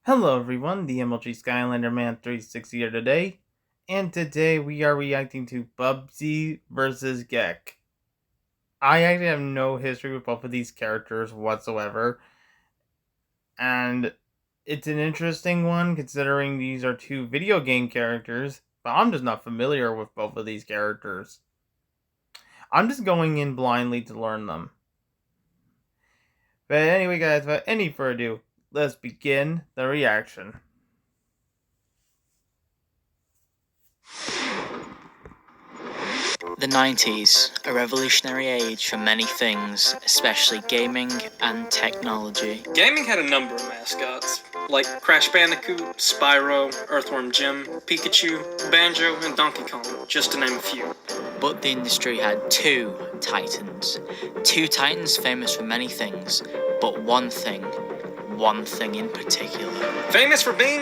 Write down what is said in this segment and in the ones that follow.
Hello everyone, the MLG Skylander Man 360 here today, and today we are reacting to Bubsy versus Gek. I actually have no history with both of these characters whatsoever, and it's an interesting one considering these are two video game characters, but I'm just not familiar with both of these characters. I'm just going in blindly to learn them. But anyway guys, without any further ado, let's begin the reaction. The 90s, a revolutionary age for many things, especially gaming and technology. Gaming had a number of mascots, like Crash Bandicoot, Spyro, Earthworm Jim, Pikachu, Banjo, and Donkey Kong, just to name a few. But the industry had two titans. Two titans famous for many things, but one thing in particular. Famous for being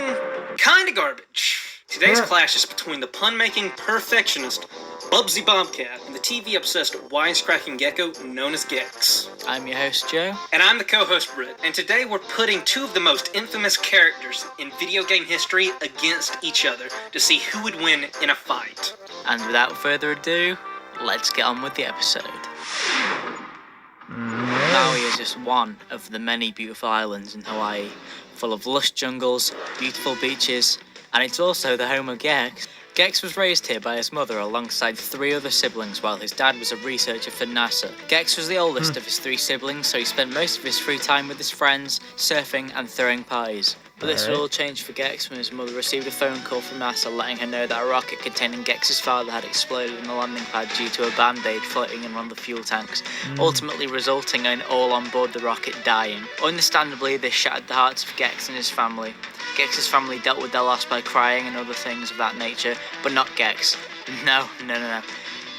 kinda garbage. Today's clash is between the pun-making perfectionist Bubsy Bobcat and the TV-obsessed wisecracking gecko known as Gex. I'm your host, Joe. And I'm the co-host, Britt. And today we're putting two of the most infamous characters in video game history against each other to see who would win in a fight. And without further ado, let's get on with the episode. Maui is just one of the many beautiful islands in Hawaii, full of lush jungles, beautiful beaches, and it's also the home of Gex. Gex was raised here by his mother alongside three other siblings while his dad was a researcher for NASA. Gex was the oldest of his three siblings, so he spent most of his free time with his friends, surfing and throwing pies. But this would all change for Gex when his mother received a phone call from NASA letting her know that a rocket containing Gex's father had exploded in the landing pad due to a band-aid floating in one of the fuel tanks, ultimately resulting in all on board the rocket dying. Understandably, this shattered the hearts of Gex and his family. Gex's family dealt with their loss by crying and other things of that nature, but not Gex. No.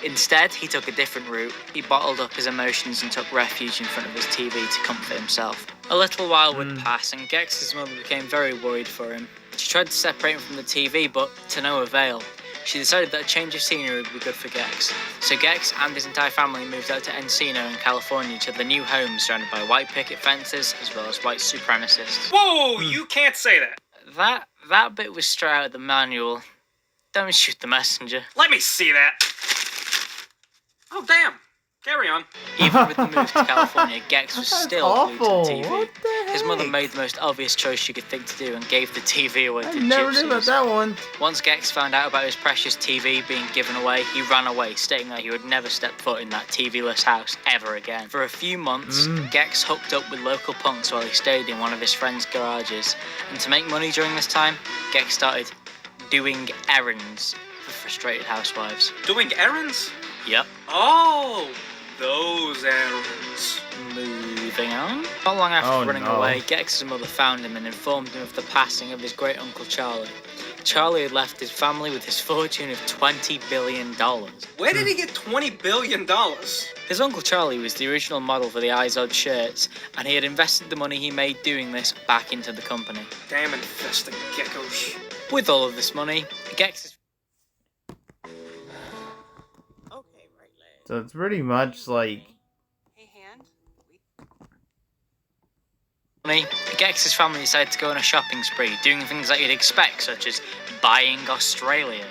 Instead, he took a different route. He bottled up his emotions and took refuge in front of his TV to comfort himself. A little while would pass, and Gex's mother became very worried for him. She tried to separate him from the TV, but to no avail. She decided that a change of scenery would be good for Gex. So Gex and his entire family moved out to Encino in California to their new home surrounded by white picket fences as well as white supremacists. Whoa, you can't say that! That bit was straight out of the manual. Don't shoot the messenger. Let me see that! Oh, damn! Carry on. Even with the move to California, Gex was still glued to the TV. What the heck? His mother made the most obvious choice she could think to do and gave the TV away to I never knew about gypsies. that one. Once Gex found out about his precious TV being given away, he ran away, stating that he would never step foot in that TV-less house ever again. For a few months, Gex hooked up with local punks while he stayed in one of his friend's garages. And to make money during this time, Gex started doing errands for frustrated housewives. Doing errands? Yep. Oh, those errands. Moving on. Not long after running no. away, Gex's mother found him and informed him of the passing of his great uncle Charlie. Charlie had left his family with his fortune of $20 billion. Where did he get $20 billion? His uncle Charlie was the original model for the Izod shirts, and he had invested the money he made doing this back into the company. Damn infesting geckos. With all of this money, Gex's So it's pretty much like Gex's family decided to go on a shopping spree, doing things that you'd expect, such as buying Australia.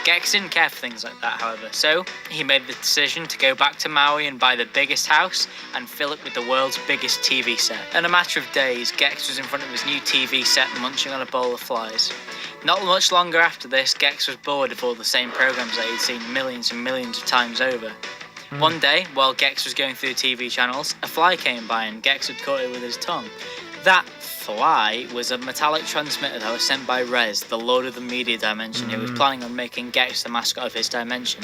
Gex didn't care for things like that, however, so he made the decision to go back to Maui and buy the biggest house and fill it with the world's biggest TV set. In a matter of days, Gex was in front of his new TV set munching on a bowl of flies. Not much longer after this, Gex was bored of all the same programs that he'd seen millions and millions of times over. One day, while Gex was going through TV channels, a fly came by and Gex had caught it with his tongue. That fly was a metallic transmitter that was sent by Rez, the lord of the media dimension, who was planning on making Gex the mascot of his dimension.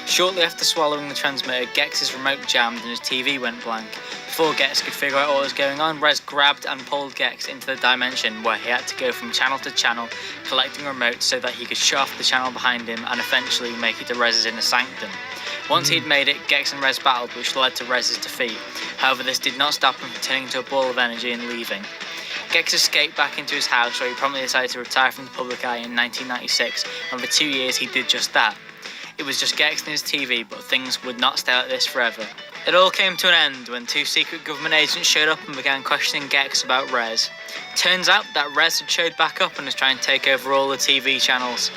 Shortly after swallowing the transmitter, Gex's remote jammed and his TV went blank. Before Gex could figure out what was going on, Rez grabbed and pulled Gex into the dimension where he had to go from channel to channel, collecting remotes so that he could shut off the channel behind him and eventually make it to Rez's inner sanctum. Once he'd made it, Gex and Rez battled, which led to Rez's defeat. However, this did not stop him from turning into a ball of energy and leaving. Gex escaped back into his house, where he promptly decided to retire from the public eye in 1996, and for 2 years he did just that. It was just Gex and his TV, but things would not stay like this forever. It all came to an end when two secret government agents showed up and began questioning Gex about Rez. Turns out that Rez had showed back up and was trying to take over all the TV channels.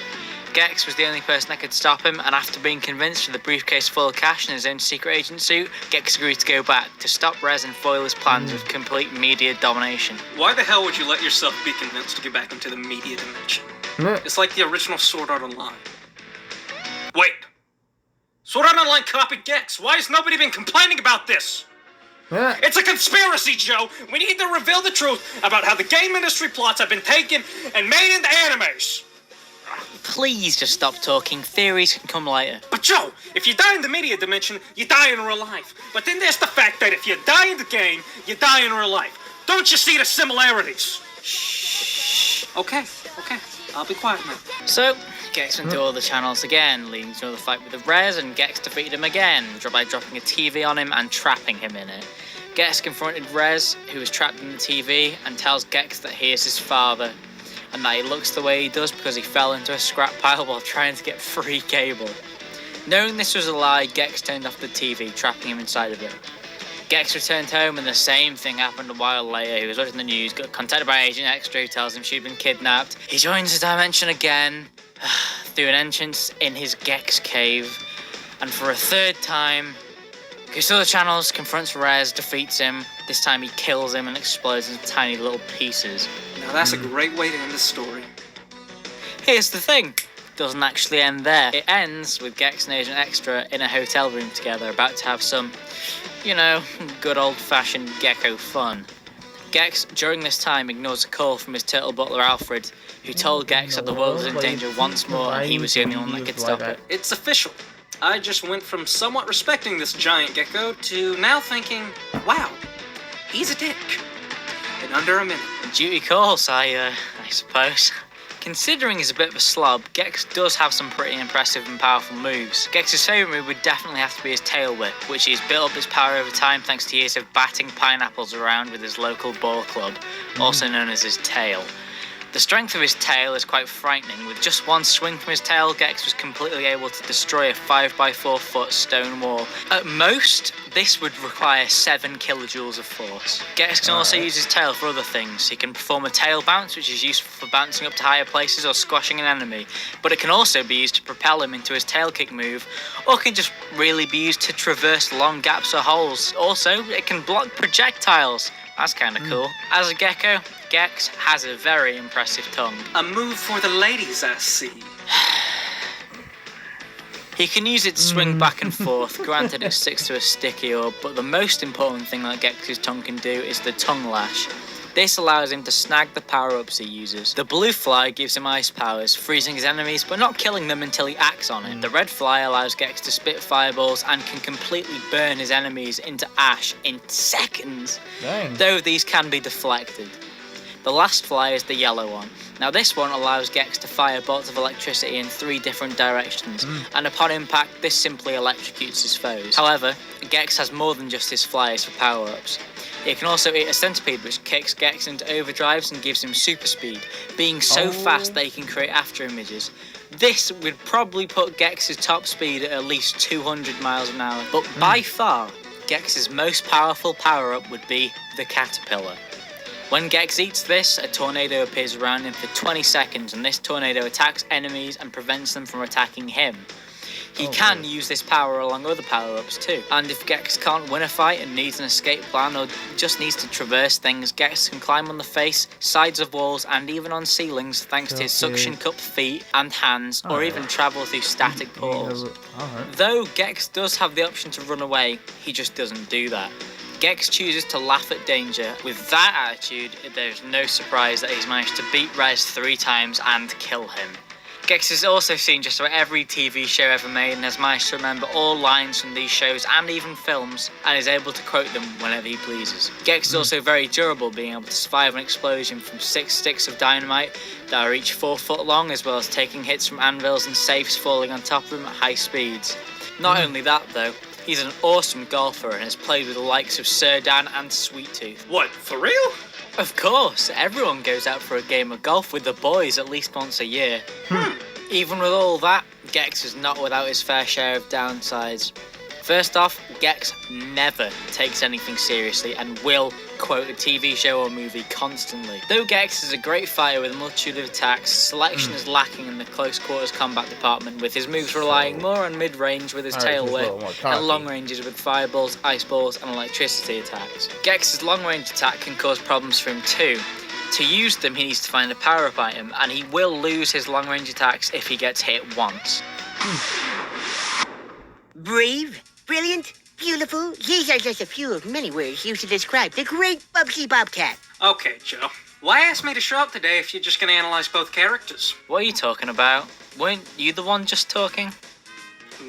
Gex was the only person that could stop him, and after being convinced with a briefcase full of cash and his own secret agent suit, Gex agreed to go back to stop Rez and foil his plans with complete media domination. Why the hell would you let yourself be convinced to get back into the media dimension? It's like the original Sword Art Online. Wait! Sword Art Online copied Gex. Why has nobody been complaining about this? It's a conspiracy, Joe! We need to reveal the truth about how the game industry plots have been taken and made into animes! Please just stop talking. Theories can come later. But Joe, if you die in the media dimension, you die in real life. But then there's the fact that if you die in the game, you die in real life. Don't you see the similarities? Shh. Okay. I'll be quiet now. So, Gex went through all the channels again, leading to another fight with the Rez, and Gex defeated him again by dropping a TV on him and trapping him in it. Gex confronted Rez, who was trapped in the TV, and tells Gex that he is his father, and that he looks the way he does because he fell into a scrap pile while trying to get free cable. Knowing this was a lie, Gex turned off the TV, trapping him inside of it. Gex returned home and the same thing happened a while later. He was watching the news, got contacted by Agent Extra who tells him she'd been kidnapped. He joins the dimension again, through an entrance in his Gex cave, and for a third time, goes through the channels, confronts Rez, defeats him. This time he kills him and explodes into tiny little pieces. Now that's a great way to end the story. Here's the thing. It doesn't actually end there. It ends with Gex and Agent Extra in a hotel room together, about to have some, good old-fashioned gecko fun. Gex, during this time, ignores a call from his turtle butler Alfred, who told Gex that the world is in danger once more and he was the only one that could stop it. It's official. I just went from somewhat respecting this giant gecko to now thinking, wow, he's a dick. In under a minute. Duty calls, I suppose. Considering he's a bit of a slob, Gex does have some pretty impressive and powerful moves. Gex's favourite move would definitely have to be his tail whip, which he's built up his power over time thanks to years of batting pineapples around with his local ball club, also known as his tail. The strength of his tail is quite frightening. With just one swing from his tail, Gex was completely able to destroy a 5x4 foot stone wall. At most, this would require 7 kilojoules of force. Gex can also use his tail for other things. He can perform a tail bounce, which is useful for bouncing up to higher places or squashing an enemy, but it can also be used to propel him into his tail kick move, or can just really be used to traverse long gaps or holes. Also, it can block projectiles. That's kinda cool. As a gecko, Gex has a very impressive tongue. A move for the ladies, I see. He can use it to swing back and forth, granted it sticks to a sticky orb, but the most important thing that Gex's tongue can do is the tongue lash. This allows him to snag the power-ups he uses. The blue fly gives him ice powers, freezing his enemies but not killing them until he acts on it. The red fly allows Gex to spit fireballs and can completely burn his enemies into ash in seconds, though these can be deflected. The last fly is the yellow one. Now this one allows Gex to fire bolts of electricity in 3 different directions, and upon impact this simply electrocutes his foes. However, Gex has more than just his flyers for power-ups. He can also eat a centipede, which kicks Gex into overdrives and gives him super speed, being so fast that he can create after images. This would probably put Gex's top speed at least 200 miles an hour, but by far, Gex's most powerful power-up would be the caterpillar. When Gex eats this, a tornado appears around him for 20 seconds, and this tornado attacks enemies and prevents them from attacking him. He can use this power along other power-ups too. And if Gex can't win a fight and needs an escape plan or just needs to traverse things, Gex can climb on the face, sides of walls and even on ceilings thanks to his suction cup feet and hands, or even travel through static portals. Though Gex does have the option to run away, he just doesn't do that. Gex chooses to laugh at danger. With that attitude, there's no surprise that he's managed to beat Rez 3 times and kill him. Gex has also seen just about every TV show ever made and has managed to remember all lines from these shows and even films, and is able to quote them whenever he pleases. Gex is also very durable, being able to survive an explosion from 6 sticks of dynamite that are each 4 foot long, as well as taking hits from anvils and safes falling on top of him at high speeds. Not only that though, he's an awesome golfer and has played with the likes of Sir Dan and Sweet Tooth. What, for real? Of course, everyone goes out for a game of golf with the boys at least once a year. Even with all that, Gex is not without his fair share of downsides. First off, Gex never takes anything seriously and will quote a TV show or movie constantly. Though Gex is a great fighter with a multitude of attacks, selection is lacking in the close quarters combat department, with his moves relying more on mid-range with his tail whip and long ranges with fireballs, ice balls and electricity attacks. Gex's long-range attack can cause problems for him too. To use them, he needs to find a power-up item, and he will lose his long-range attacks if he gets hit once. Brave, brilliant, beautiful. These are just a few of many words used to describe the great Bubsy Bobcat. Okay, Joe. Why ask me to show up today if you're just gonna analyze both characters? What are you talking about? Weren't you the one just talking?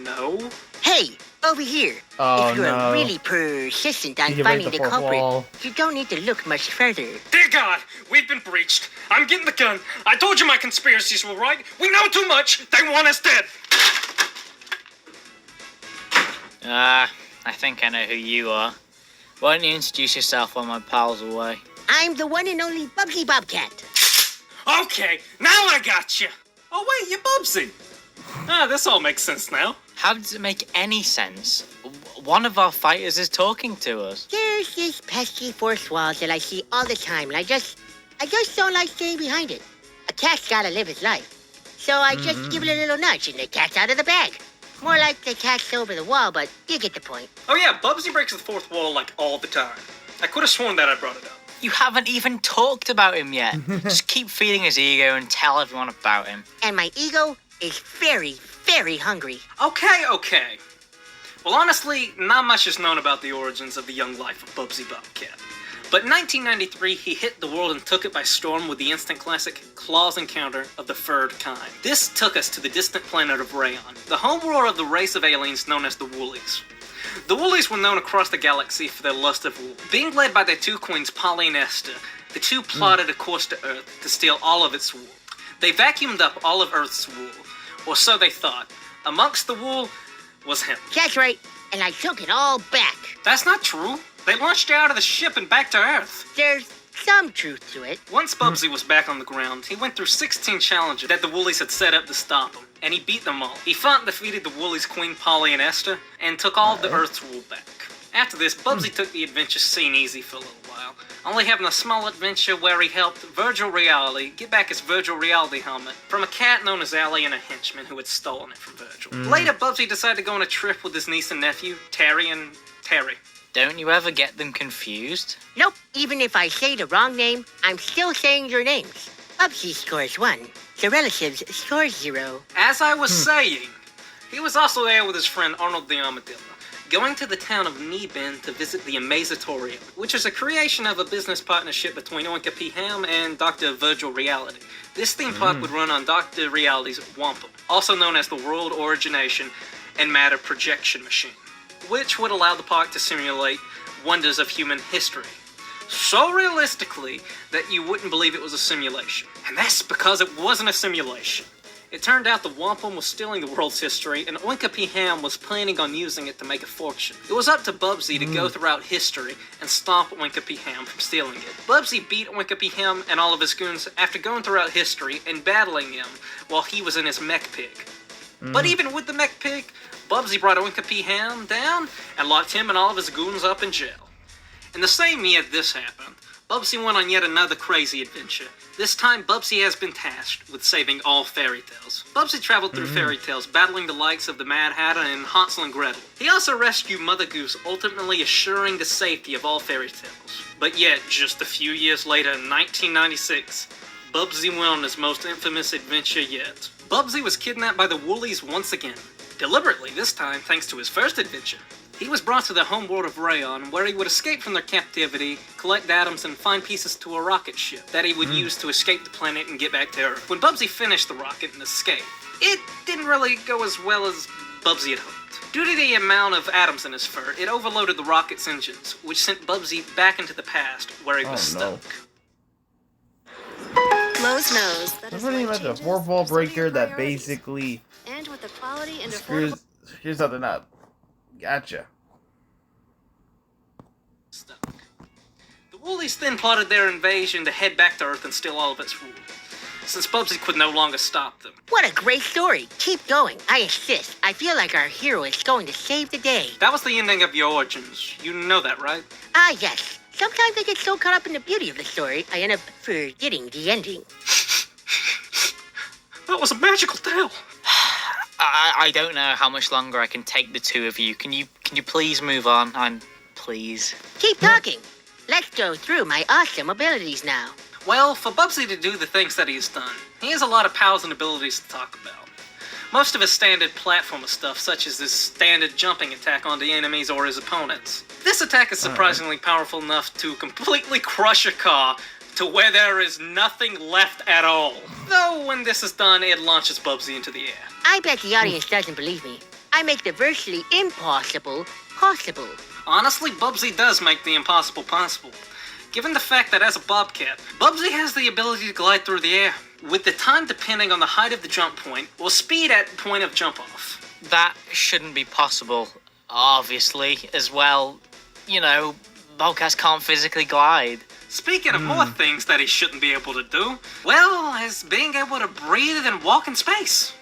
No. Hey, over here. Oh, if you're no. really persistent on You finding break the the fourth culprit, wall. you don't need to look much further. Dear God, we've been breached. I'm getting the gun. I told you my conspiracies were right. We know too much. They want us dead. I think I know who you are. Why don't you introduce yourself while my pal's away? I'm the one and only Bubsy Bobcat. Okay, now I got you. Oh wait, you're Bubsy. This all makes sense now. How does it make any sense? One of our fighters is talking to us. There's this pesky fourth wall that I see all the time, and I just don't like staying behind it. A cat's gotta live his life. So I just give it a little nudge, and the cat's out of the bag. More like the cat's over the wall, but you get the point. Oh yeah, Bubsy breaks the fourth wall like all the time. I could have sworn that I brought it up. You haven't even talked about him yet. Just keep feeding his ego and tell everyone about him. And my ego is very, very hungry. Okay. Well, honestly, not much is known about the origins of the young life of Bubsy Bobcat. But in 1993, he hit the world and took it by storm with the instant classic Claw's Encounter of the Third Kind. This took us to the distant planet of Rayon, the homeworld of the race of aliens known as the Woolies. The Woolies were known across the galaxy for their lust of wool. Being led by their two queens, Polly and Esther, the two plotted a course to Earth to steal all of its wool. They vacuumed up all of Earth's wool, or so they thought. Amongst the wool was him. That's right, and I took it all back. That's not true. They launched out of the ship and back to Earth. There's some truth to it. Once Bubsy was back on the ground, he went through 16 challenges that the Woolies had set up to stop him, and he beat them all. He fought and defeated the Woolies' Queen Polly and Esther, and took all of the Earth's wool back. After this, Bubsy took the adventure scene easy for a little while, only having a small adventure where he helped Virtual Reality get back his Virtual Reality helmet from a cat known as Allie and a henchman who had stolen it from Virgil. Later, Bubsy decided to go on a trip with his niece and nephew, Terry and Terry. Don't you ever get them confused? Nope, even if I say the wrong name, I'm still saying your names. Bubsy scores 1. The relatives score 0. As I was saying, he was also there with his friend Arnold the Armadillo, going to the town of Neben to visit the Amazatorium, which is a creation of a business partnership between Oinka P. Ham and Dr. Virtual Reality. This theme park would run on Dr. Reality's Wampum, also known as the World Origination and Matter Projection Machine, which would allow the park to simulate wonders of human history. So realistically that you wouldn't believe it was a simulation. And that's because it wasn't a simulation. It turned out the Wampum was stealing the world's history, and Oinka P. Ham was planning on using it to make a fortune. It was up to Bubsy to go throughout history and stop Oinka P. Ham from stealing it. Bubsy beat Oinka P. Ham and all of his goons after going throughout history and battling him while he was in his mech pig. But even with the mech pig, Bubsy brought Oinka P. Ham down and locked him and all of his goons up in jail. In the same year this happened, Bubsy went on yet another crazy adventure. This time, Bubsy has been tasked with saving all fairy tales. Bubsy traveled through fairy tales, battling the likes of the Mad Hatter and Hansel and Gretel. He also rescued Mother Goose, ultimately assuring the safety of all fairy tales. But yet, just a few years later, in 1996, Bubsy went on his most infamous adventure yet. Bubsy was kidnapped by the Woolies once again. Deliberately this time, thanks to his first adventure. He was brought to the homeworld of Rayon, where he would escape from their captivity, collect atoms, and find pieces to a rocket ship that he would use to escape the planet and get back to Earth. When Bubsy finished the rocket and escaped, it didn't really go as well as Bubsy had hoped. Due to the amount of atoms in his fur, it overloaded the rocket's engines, which sent Bubsy back into the past, where he was stuck. Lowe's knows that That's pretty much a fourth wall breaker that basically and with the quality and screws something up. Gotcha. Stuck. The Woolies then plotted their invasion to head back to Earth and steal all of its wool. since Bubsy could no longer stop them. What a great story. Keep going. I insist. I feel like our hero is going to save the day. That was the ending of your origins. You know that, right? Ah, yes. Sometimes I get so caught up in the beauty of the story, I end up forgetting the ending. That was a magical tale. I don't know how much longer I can take the two of you. Can you please move on? Please. Keep talking. Let's go through my awesome abilities now. Well, for Bubsy to do the things that he's done, he has a lot of powers and abilities to talk about. Most of his standard platformer stuff, such as his standard jumping attack on the enemies or his opponents. This attack is surprisingly powerful enough to completely crush a car to where there is nothing left at all. Though when this is done, it launches Bubsy into the air. I bet the audience doesn't believe me. I make the virtually impossible possible. Honestly, Bubsy does make the impossible possible. Given the fact that as a bobcat, Bubsy has the ability to glide through the air, with the time depending on the height of the jump point, or speed at point of jump off. That shouldn't be possible, obviously, as well. You know, bobcats can't physically glide. Speaking of more things that he shouldn't be able to do, well, is being able to breathe and walk in space.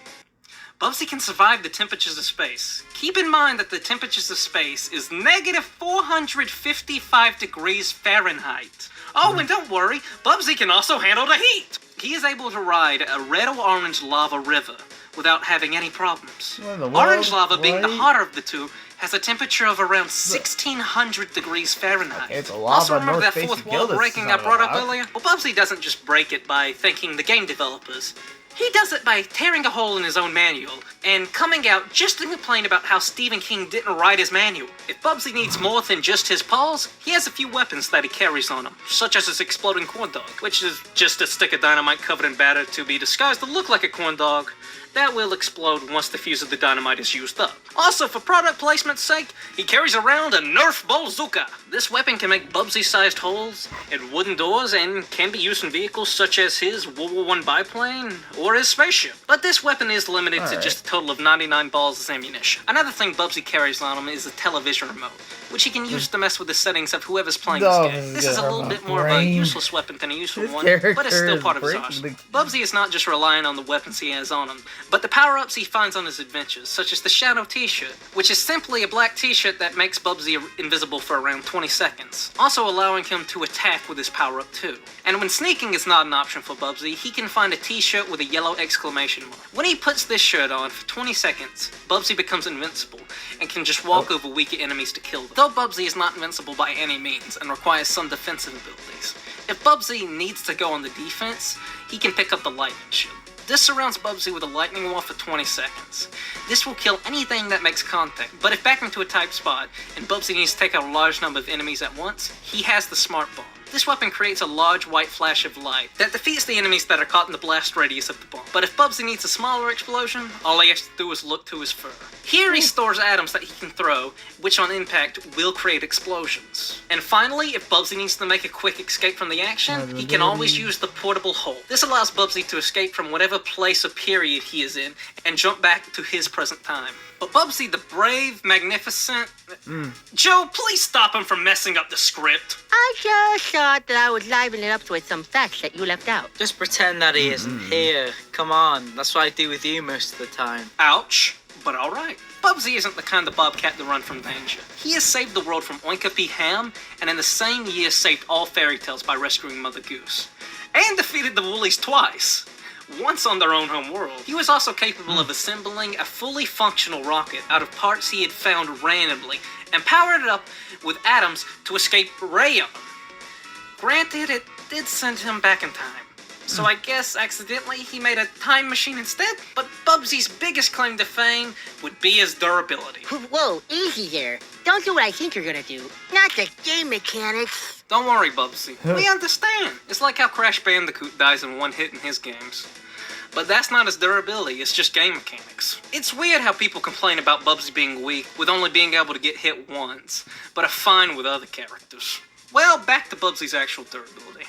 Bubsy can survive the temperatures of space. Keep in mind that the temperatures of space is negative 455 degrees Fahrenheit. Oh, and don't worry, Bubsy can also handle the heat. He is able to ride a red or orange lava river without having any problems. Orange lava, being the hotter of the two, has a temperature of around 1600 degrees Fahrenheit. It's a lava. Also, remember that North fourth Face wall Gildas breaking is I not brought up allowed. earlier? Well, Bubsy doesn't just break it by thanking the game developers. He does it by tearing a hole in his own manual and coming out just to complain about how Stephen King didn't write his manual. If Bubsy needs more than just his paws, he has a few weapons that he carries on him, such as his exploding corn dog, which is just a stick of dynamite covered in batter to be disguised to look like a corn dog. That will explode once the fuse of the dynamite is used up. Also, for product placement's sake, he carries around a Nerf bazooka. This weapon can make Bubsy-sized holes in wooden doors and can be used in vehicles such as his World War I biplane or his spaceship. But this weapon is limited to just a total of 99 balls as ammunition. Another thing Bubsy carries on him is a television remote, which he can use to mess with the settings of whoever's playing this game. This is a little bit more of a useless weapon than a useful one, but it's still part of his arsenal. Bubsy is not just relying on the weapons he has on him, but the power-ups he finds on his adventures, such as the Shadow T-shirt, which is simply a black T-shirt that makes Bubsy invisible for around 20 seconds, also allowing him to attack with his power-up too. And when sneaking is not an option for Bubsy, he can find a T-shirt with a yellow exclamation mark. When he puts this shirt on for 20 seconds, Bubsy becomes invincible and can just walk over weaker enemies to kill them. Though Bubsy is not invincible by any means and requires some defensive abilities. If Bubsy needs to go on the defense, he can pick up the lightning shield. This surrounds Bubsy with a lightning wall for 20 seconds. This will kill anything that makes contact, but if backed into a tight spot, and Bubsy needs to take out a large number of enemies at once, he has the Smart Bomb. This weapon creates a large white flash of light that defeats the enemies that are caught in the blast radius of the bomb. But if Bubsy needs a smaller explosion, all he has to do is look to his fur. Here he stores atoms that he can throw, which on impact will create explosions. And finally, if Bubsy needs to make a quick escape from the action, he can always use the portable hole. This allows Bubsy to escape from whatever place or period he is in and jump back to his present time. But Bubsy the brave, magnificent... Joe, please stop him from messing up the script. I just thought that I would liven it up with some facts that you left out. Just pretend that he isn't here. Come on, that's what I do with you most of the time. Ouch, but alright. Bubsy isn't the kind of bobcat to run from danger. He has saved the world from Oinka P. Ham, and in the same year saved all fairy tales by rescuing Mother Goose. And defeated the Woolies twice. Once on their own home world. He was also capable of assembling a fully functional rocket out of parts he had found randomly, and powered it up with atoms to escape rayon. Granted, it did send him back in time. So I guess accidentally he made a time machine instead? But Bubsy's biggest claim to fame would be his durability. Whoa, easy there. Don't do what I think you're gonna do. Not the game mechanics. Don't worry, Bubsy. We understand. It's like how Crash Bandicoot dies in one hit in his games. But that's not his durability, it's just game mechanics. It's weird how people complain about Bubsy being weak with only being able to get hit once, but are fine with other characters. Well, back to Bubsy's actual durability.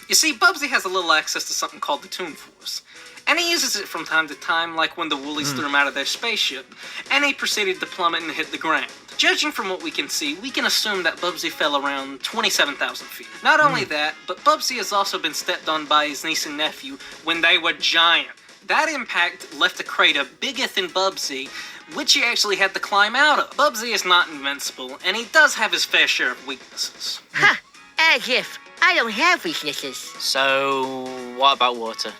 You see, Bubsy has a little access to something called the Toon Force, and he uses it from time to time, like when the Woolies threw him out of their spaceship, and he proceeded to plummet and hit the ground. Judging from what we can see, we can assume that Bubsy fell around 27,000 feet. Not only that, but Bubsy has also been stepped on by his niece and nephew when they were giant. That impact left a crater bigger than Bubsy, which he actually had to climb out of. Bubsy is not invincible, and he does have his fair share of weaknesses. Ha! As if. I don't have weaknesses. So, what about water?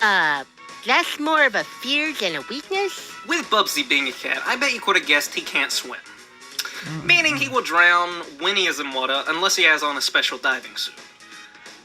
That's more of a fear than a weakness? With Bubsy being a cat, I bet you could have guessed he can't swim. Meaning he will drown when he is in water unless he has on a special diving suit.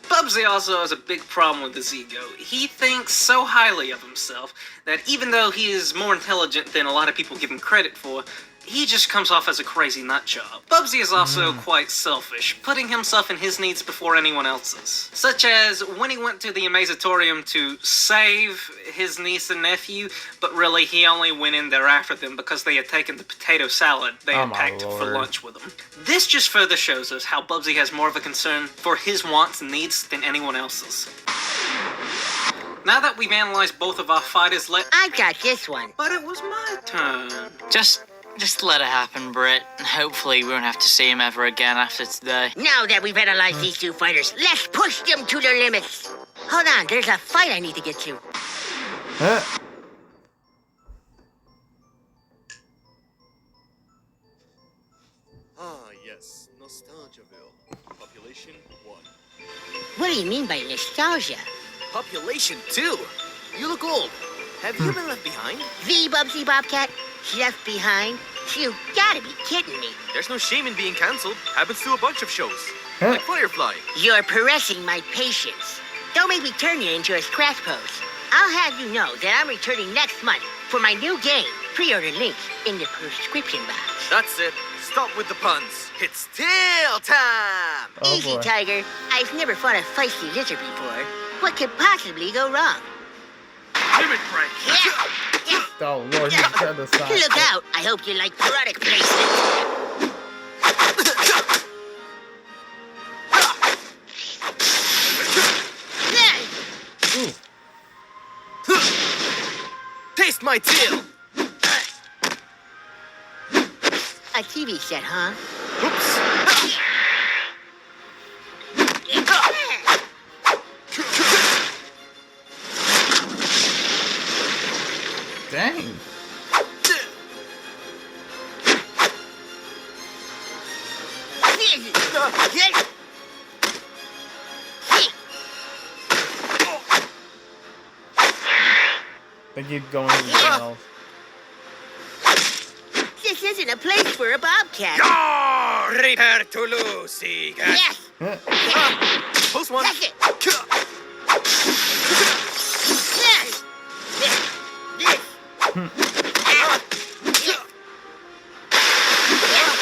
Bubsy also has a big problem with his ego. He thinks so highly of himself that even though he is more intelligent than a lot of people give him credit for, he just comes off as a crazy nutjob. Bubsy is also quite selfish, putting himself and his needs before anyone else's. Such as when he went to the Amazatorium to save his niece and nephew, but really he only went in there after them because they had taken the potato salad they had packed for lunch with them. This just further shows us how Bubsy has more of a concern for his wants and needs than anyone else's. Now that we've analyzed both of our fighters, I got this one. But it was my turn. Just let it happen, Britt. And hopefully we won't have to see him ever again after today. Now that we've analyzed these two fighters, let's push them to their limits. Hold on, there's a fight I need to get to. Ah, yes, Nostalgiaville. Population 1. What do you mean by nostalgia? Population 2? You look old. Have you been left behind? The Bubsy Bobcat? Left behind? You gotta be kidding me. There's no shame in being cancelled. Happens to a bunch of shows. Like Firefly. You're caressing my patience. Don't make me turn you into a scratch post. I'll have you know that I'm returning next month for my new game. Pre-order link in the prescription box. That's it. Stop with the puns. It's tail time! Easy, Tiger. I've never fought a feisty lizard before. What could possibly go wrong? Limit break! Yeah. Oh lord, he's trying to stop. Look out! I hope you like product placement. Taste my tail! A TV set, huh? Oops! Dang. They keep going somewhere else. This isn't a place for a bobcat. Repair to Lucy, Yes! Post one. That's it! Yes! This!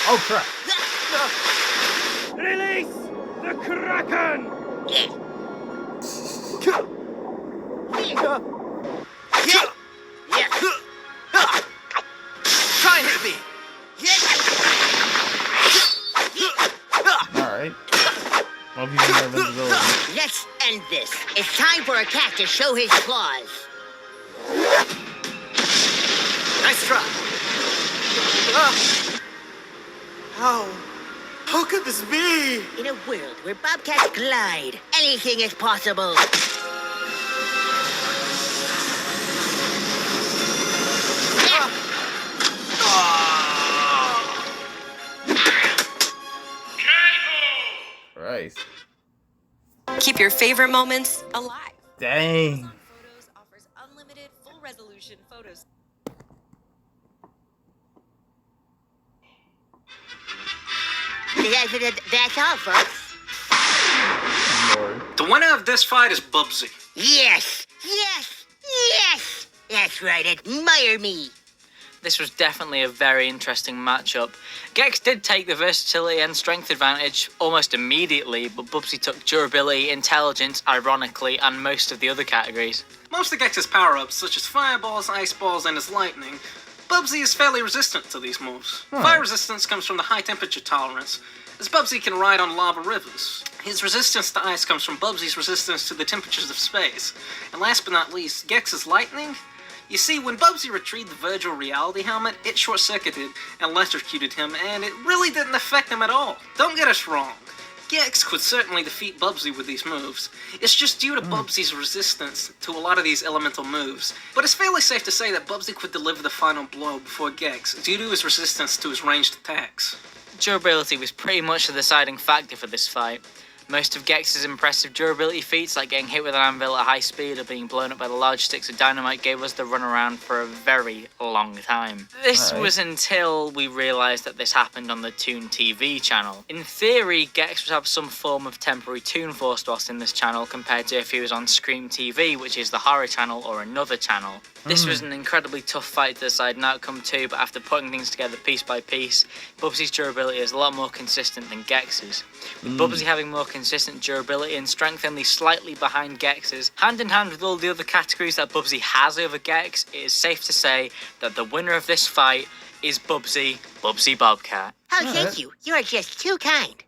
Oh crap. Release the Kraken! Try and hit me! Alright. Well, he's in invisibility. Let's end this. It's time for a cat to show his claws. Nice try. How could this be? In a world where bobcats glide, anything is possible. Christ. Keep your favorite moments alive. Dang. Photos offers unlimited full resolution photos. That's all, folks. Lord. The winner of this fight is Bubsy. Yes! Yes! Yes! That's right, admire me. This was definitely a very interesting matchup. Gex did take the versatility and strength advantage almost immediately, but Bubsy took durability, intelligence, ironically, and most of the other categories. Most of Gex's power-ups, such as fireballs, ice balls, and his lightning, Bubsy is fairly resistant to these moves. Fire resistance comes from the high temperature tolerance, as Bubsy can ride on lava rivers. His resistance to ice comes from Bubsy's resistance to the temperatures of space. And last but not least, Gex's lightning? You see, when Bubsy retrieved the virtual reality helmet, it short-circuited and electrocuted him, and it really didn't affect him at all. Don't get us wrong. Gex could certainly defeat Bubsy with these moves. It's just due to Bubsy's resistance to a lot of these elemental moves. But it's fairly safe to say that Bubsy could deliver the final blow before Gex, due to his resistance to his ranged attacks. Durability was pretty much the deciding factor for this fight. Most of Gex's impressive durability feats, like getting hit with an anvil at high speed or being blown up by the large sticks of dynamite, gave us the runaround for a very long time. This was until we realised that this happened on the Toon TV channel. In theory, Gex would have some form of temporary Toon Force whilst in this channel compared to if he was on Scream TV, which is the horror channel, or another channel. This was an incredibly tough fight to decide an outcome to, but after putting things together piece by piece, Bubsy's durability is a lot more consistent than Gex's. With Bubsy having more consistent durability and strength only slightly behind Gex's, hand in hand with all the other categories that Bubsy has over Gex, it is safe to say that the winner of this fight is Bubsy Bobcat. Oh, thank you. You are just too kind.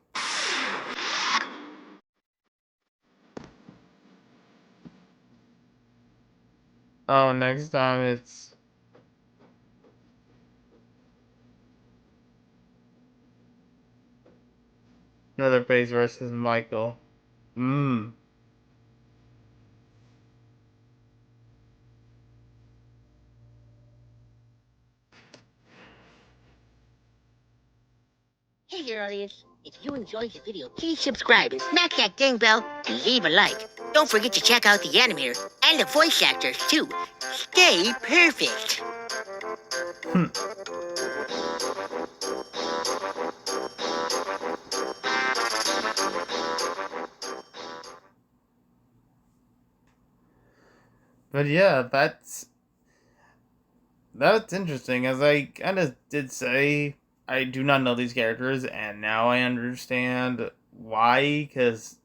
Oh, next time it's another face versus Michael. Hey there, audience. If you enjoyed the video, please subscribe and smack that ding bell and leave a like. Don't forget to check out the animator and the voice actors, too. Stay perfect. But yeah, that's interesting. As I kind of did say, I do not know these characters, and now I understand why. Because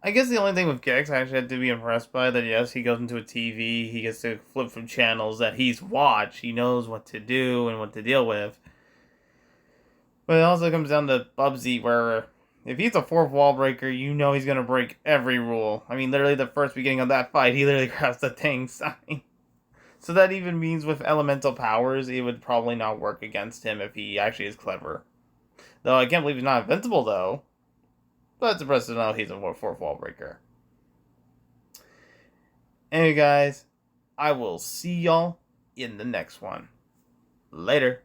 I guess the only thing with Gex I actually had to be impressed by that, yes, he goes into a TV, he gets to flip from channels that he's watched, he knows what to do and what to deal with. But it also comes down to Bubsy, where if he's a fourth wall breaker, you know he's gonna break every rule. I mean, literally the first beginning of that fight, he literally grabs the dang sign. So that even means with elemental powers, it would probably not work against him if he actually is clever. Though I can't believe he's not invincible, though. But it's impressive to know he's a fourth wall breaker. Anyway, guys, I will see y'all in the next one. Later.